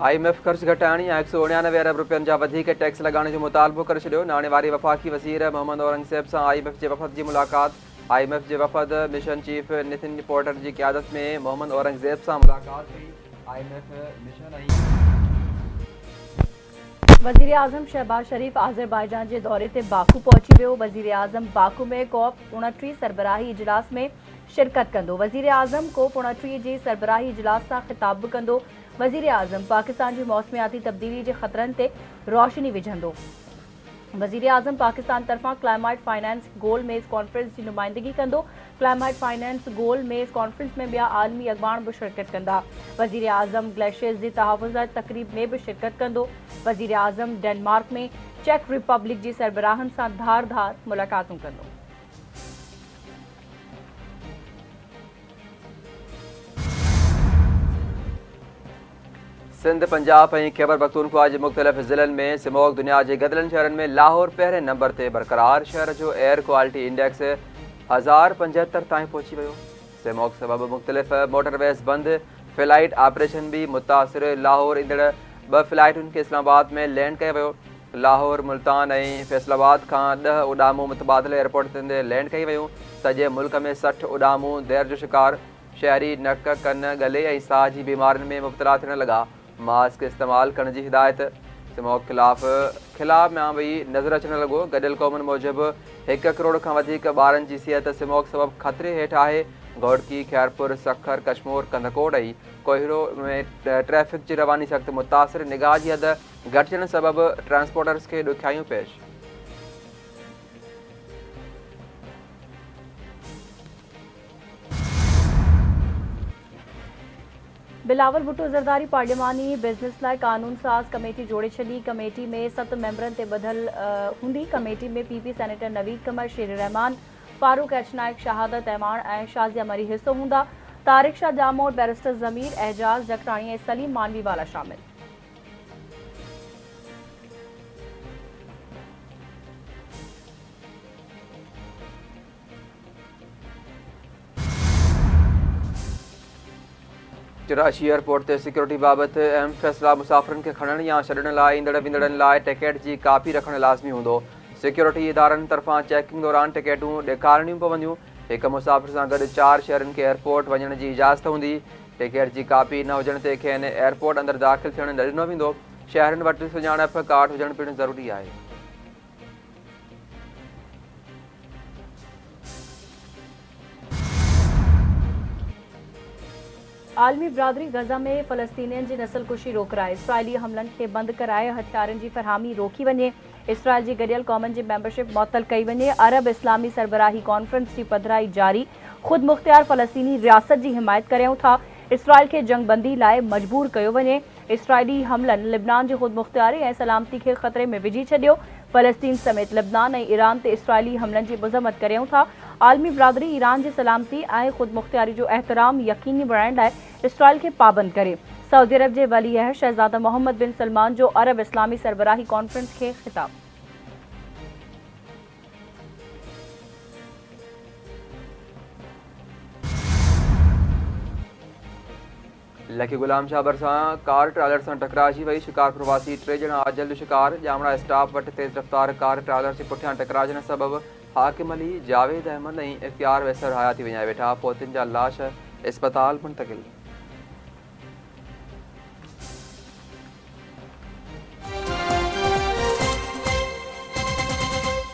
IMF ख़र्च घटाइण या 199 अरब रुपयनि जा वधीक टैक्स लॻाइण जो मुतालबो करे छॾियो। नाणे वारी वफ़ाक़ी वज़ीर मोहम्मद औरंगज़ेब सां IMF जे वफ़द जी मुलाक़ात। IMF जे वफ़द मिशन चीफ नितिन पोर्टर जी क़यादत में मोहम्मद औरंगज़ेब सां मुलाक़ात कई। IMF मिशन वज़ीर आज़म शहबाज शरीफ़ आज़रबाईजान के दौरे ते बाकू पहुची वियो। वज़ीर आज़म बाकू में COP29 सरबराही इजलास में शिरकत कंदो। वज़ीर आज़म COP29 जी सरबराही इजलास सां ख़िताब बि कंदो। वज़ीर आज़म पाकिस्तान जी मौसमियाती तब्दीली जे ख़तरनि ते रोशनी विझंदो। वज़ीर आज़म पाकिस्तान तरफ़ां क्लाइमेट फाइनेंस गोल मेज़ कॉन्फ्रेंस की नुमाइंदगी कंदो। क्लाइमेट फाइनेंस गोल मेज़ कॉन्फ्रेंस में ॿिया आलमी अॻवान भी शिरकत कंदा। वज़ीर आज़म ग्लेशियर्स की तहफ़्फ़ुज़ात तक़रीब में भी शिरकत कंदो। वज़ीर आज़म डेनमार्क में चेक रिपब्लिक जी सरबराहन सां धार मुलाक़ातूं कंदो। सिंध पंजाब ऐं खैबर पख्तूनख्वा जे मुख़्तलिफ़ ज़िलनि में स्मॉग दुनिया जे गदिलनि शहरनि में लाहौर पहिरें नंबर ते बरक़रार। शहर जो एयर क्वालिटी इंडेक्स 1075 ताईं पहुची वियो। स्मॉग सबबि मुख़्तलिफ़ मोटरवेज़ बंदि, फ़्लाइट ऑपरेशन भी मुतासिर। लाहौर ईंदड़ 2 फ़्लाइटुनि खे इस्लामाबाद में लैंड कयो वियो। लाहौर, मुल्तान ऐं फैसलाबाद खां 10 उॾामूं मुतबादिल एयरपोर्ट ते लैंड कई वियूं। सॼे मुल्क में 60 उॾामूं देर जो शिकार। शहरी नक, कन, गले ऐं साह जी बीमारियुनि में मुब्तला थियण लॻा। मास्क इस्तेमाल करण जी हिदायत। स्मॉग ख़िलाफ़ में भी नज़र अचण लॻो। गॾियल क़ौमुनि मूजिबि 1 करोड़ खां वधीक ॿारनि जी सिहत स्मॉग सबबि ख़तरे हेठि आहे। घोड़की, खैरपुर, सखर, कशमोर, कंदकोट ऐं कोहिरो में ट्रैफ़िक जी रवानी सख़्तु मुतासिर। निगाह जी हद घटिजण सबबि ट्रांसपोर्टर्स खे ॾुखियाइयूं पेश। बिलावल भुट्टो ज़रदारी पार्लियामानी बिज़नेस लाइ कानून साज़ कमेटी जोड़े छॾी। कमेटी में 7 मेंबरनि ते ॿधल हूंदी। कमेटी में PP सेनेटर नवीद कमर, शेर रहमान, फारूक एच नाइक, शहादत ऐवान ऐं शाज़िया मरी हिस्सो हूंदा। तारिक शाह जामोद, बैरिस्टर ज़मीर, एजाज़ जगटाणी ऐं सलीम मानवीवाला शामिल। कराची एयरपोर्ट ते सिक्योरिटी बाबति अहम फ़ैसिला मुसाफ़िरनि खे खणण या छॾण लाइ ईंदड़ वेंदड़नि लाइ टिकट जी कापी रखणु लाज़मी हूंदो। सिक्योरिटी इदारनि तरफ़ां चेकिंग दौरान टिकटूं ॾेखारणियूं पवंदियूं। हिक मुसाफ़िर सां गॾु 4 शहरनि खे एयरपोर्ट वञण जी इजाज़त हूंदी। टिकट जी कापी न हुजण ते खेनि एयरपोर्ट अंदरि दाख़िल थियण न ॾिनो वेंदो। शहरनि वटि सुञाणप कार्ड हुजणु पिणु ज़रूरी आहे। आलमी बिरादरी गज़ा में फ़लस्तीनियन जी नस्लकुशी रोकराए। इसराइली हमलनि खे बंदि कराए हथियारनि जी फ़रहामी रोकी वञे। इसराइल जी गॾियल क़ौमनि जी मेंबरशिप मुअत्तल कई वञे। अरब इस्लामी सरबराही कॉन्फ्रेंस जी पधिराई जारी। ख़ुद मुख़्तियार फ़लस्तीनी रियासत जी हिमायत करियूं था। इसराइल खे जंगबंदी लाइ मजबूर कयो वञे। इसराइली हमलनि लिबनान जी ख़ुद मुख़्तियारी ऐं सलामती खे ख़तरे में विझी छॾियो। फ़लस्तीन समेत लिबनान ऐं ईरान ते इसराइली हमलनि जी मज़म्मत करियूं था। आलमी बिरादरी ईरान जी सलामती ऐं ख़ुद मुख़्तियारी जो एहतराम यकीनी बणाइण लाइ इसराइल के पाबंद करे। सऊदी अरब के वली अहद शहजादा मोहम्मद बिन सलमान जो अरब इस्लामी सरबराही कॉन्फ्रेंस के खिताब। लकी गुलाम शाह भरिसां कार ट्रालर सां टकराइजी वई। शिकारपुर वासी 3 ॼणा अजल शिकार। जामड़ा स्टाफ वटि तेज़ रफ़्तार कार ट्रालर जे पुठियां टकराइजण सबबि हाकिम अली, जावेद अहमद ऐं इख्तियार वैसर हयाती विञाए वेठा। पोतनि जा लाश अस्पताल मुंतक़िल।